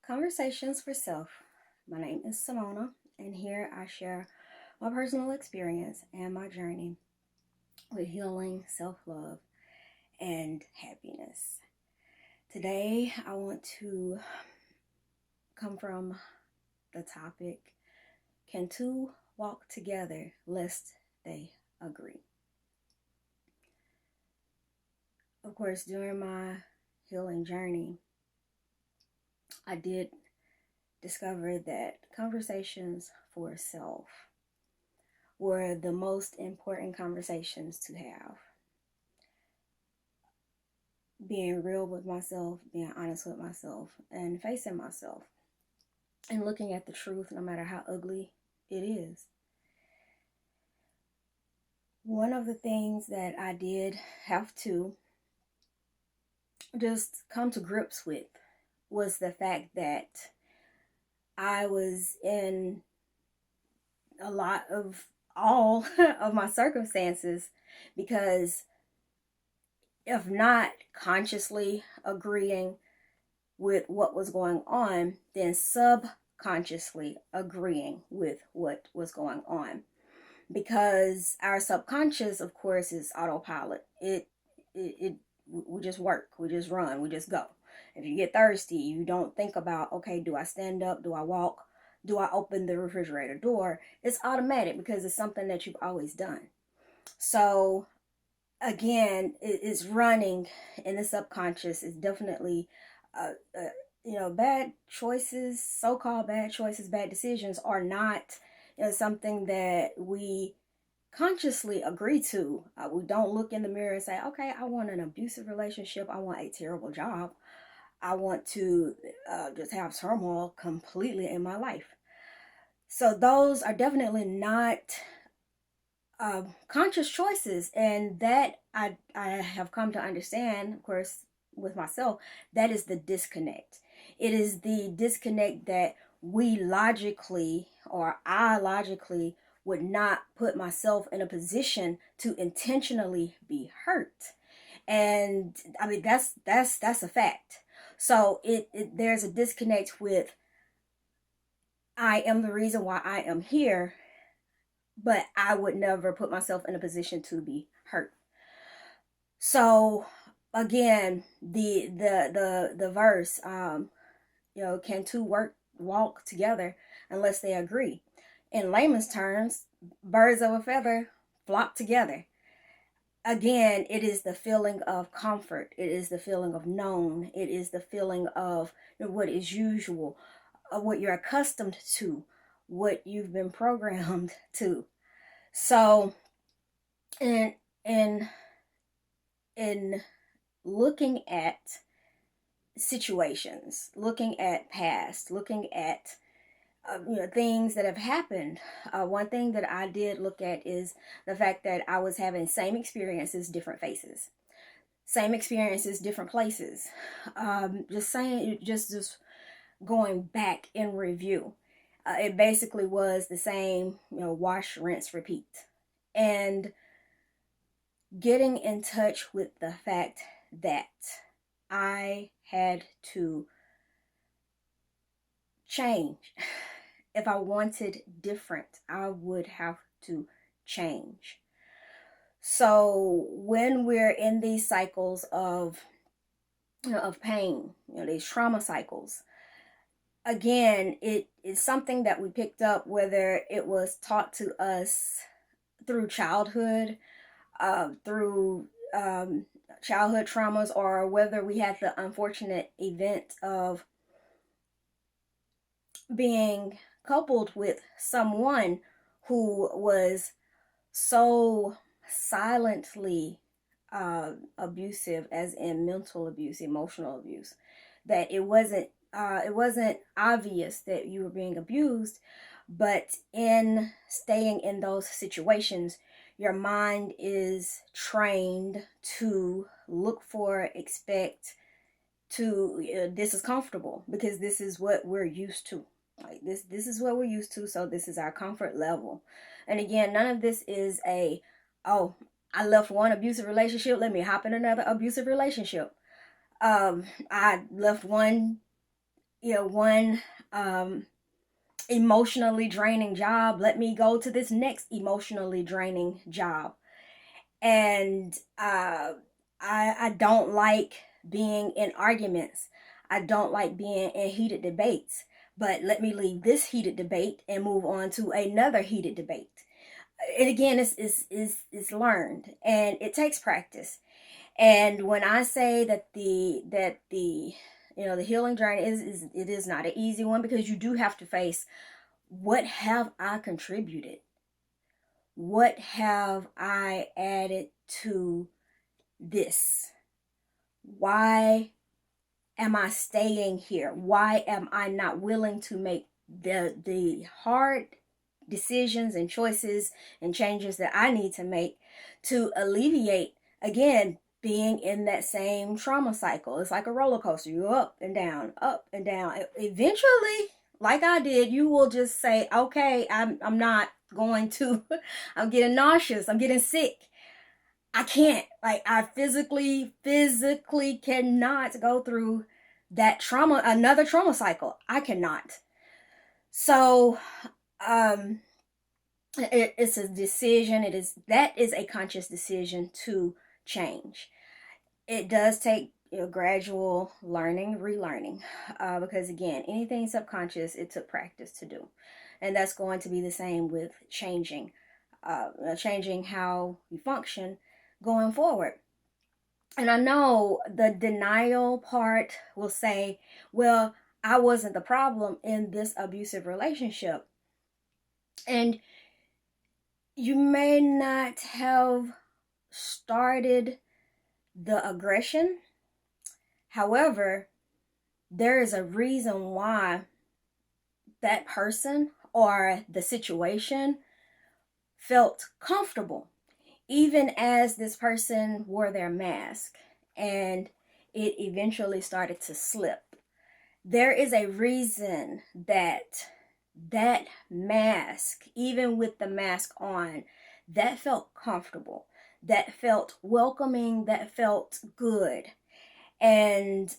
Conversations for Self. My name is Simona, and here I share my personal experience and my journey with healing, self love, and happiness. Today, I want to come from the topic: can two walk together lest they agree? Of course, during my healing journey, I did discover that conversations for self were the most important conversations to have. Being real with myself, being honest with myself, and facing myself, and looking at the truth no matter how ugly it is. One of the things that I did have to just come to grips with was the fact that I was in a lot of all of my circumstances because if not consciously agreeing with what was going on, then subconsciously agreeing with what was going on. Because our subconscious, of course, is autopilot. We just work, we just run, we just go. If you get thirsty, you don't think about, okay, do I stand up? Do I walk? Do I open the refrigerator door? It's automatic because it's something that you've always done. So again, it's running in the subconscious. Is definitely bad choices, so-called bad choices, bad decisions are not something that we consciously agree to. We don't look in the mirror and say, okay, I want an abusive relationship, I want a terrible job, I want to just have turmoil completely in my life. So those are definitely not conscious choices, and that I have come to understand, of course, with myself, that is the disconnect. It is the disconnect that we logically, or I logically, would not put myself in a position to intentionally be hurt. And I mean that's a fact. So there's a disconnect with, I am the reason why I am here, but I would never put myself in a position to be hurt. So again, the verse, can two walk together unless they agree? In layman's terms, birds of a feather flock together. Again, it is the feeling of comfort. It is the feeling of known. It is the feeling of what is usual, what you're accustomed to, what you've been programmed to. So, in in looking at situations, looking at past, looking at things that have happened, one thing that I did look at is the fact that I was having same experiences, different faces, same experiences, different places. Just saying, just going back in review. It basically was the same, wash, rinse, repeat. And getting in touch with the fact that I had to change. If I wanted different, I would have to change. So when we're in these cycles of of pain, these trauma cycles, again, it is something that we picked up, whether it was taught to us through childhood, through childhood traumas, or whether we had the unfortunate event of being coupled with someone who was so silently abusive, as in mental abuse, emotional abuse, that it wasn't obvious that you were being abused, but in staying in those situations, your mind is trained to look for, expect, to this is comfortable because this is what we're used to. Like this is what we're used to, so this is our comfort level. And again, none of this is a, oh, I left one abusive relationship, let me hop in another abusive relationship. I left one one emotionally draining job. Let me go to this next emotionally draining job. And I don't like being in arguments. I don't like being in heated debates. But let me leave this heated debate and move on to another heated debate. And again, it's learned, and it takes practice. And when I say that the the healing journey is not an easy one, because you do have to face, what have I contributed? What have I added to this? Why am I staying here? Why am I not willing to make the hard decisions and choices and changes that I need to make to alleviate, again, being in that same trauma cycle? It's like a roller coaster. You're up and down, up and down. Eventually, like I did, you will just say, okay, I'm not going to, I'm getting nauseous, I'm getting sick. I can't, like, I physically cannot go through that trauma, another trauma cycle. I cannot. So, it's a decision. That is a conscious decision to change. It does take gradual learning, relearning, because again, anything subconscious, it took practice to do. And that's going to be the same with changing how you function going forward. And I know the denial part will say, well, I wasn't the problem in this abusive relationship. And you may not have started the aggression. However, there is a reason why that person or the situation felt comfortable, even as this person wore their mask and it eventually started to slip. There is a reason that mask, even with the mask on, that felt comfortable, that felt welcoming, that felt good. And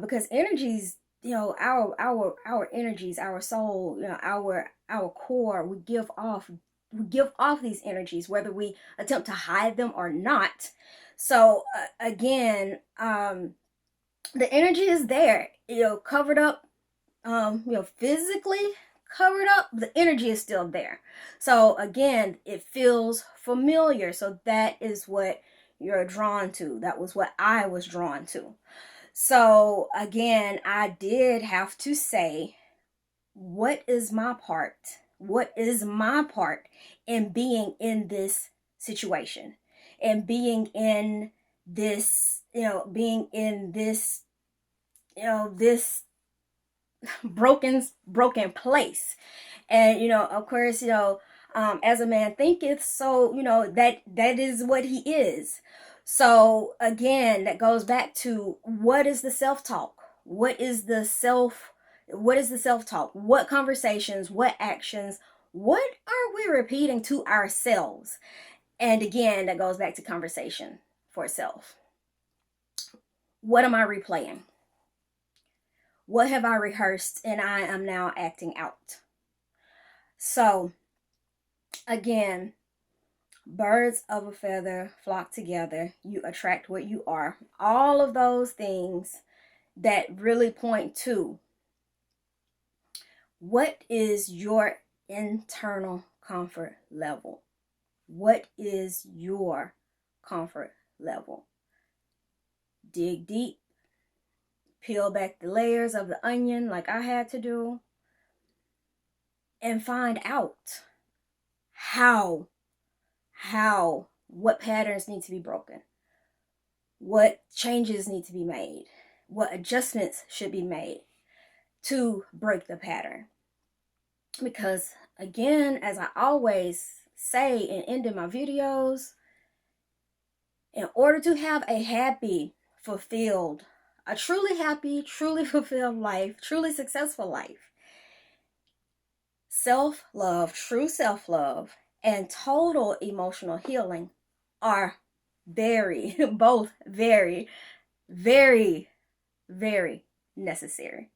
because energies, our energies, our soul, our core, we give off these energies, whether we attempt to hide them or not. So again, the energy is there, covered up, physically covered up, the energy is still there. So again, it feels familiar. So that is what you're drawn to. That was what I was drawn to. So again, I did have to say, what is my part? What is my part in being in this situation and being in this, this broken place? And of course, as a man thinketh, so that is what he is. So again, that goes back to, what is the self-talk? What is the self-talk? What conversations, what actions, what are we repeating to ourselves? And again, that goes back to conversation for self. What am I replaying? What have I rehearsed and I am now acting out? So again, birds of a feather flock together. You attract what you are. All of those things that really point to, what is your internal comfort level? What is your comfort level? Dig deep. Peel back the layers of the onion like I had to do, and find out what patterns need to be broken, what changes need to be made, what adjustments should be made to break the pattern. Because again, as I always say and end in my videos, in order to have a happy, fulfilled, a truly happy, truly fulfilled life, truly successful life, self-love, true self-love, and total emotional healing are both very, very, very necessary.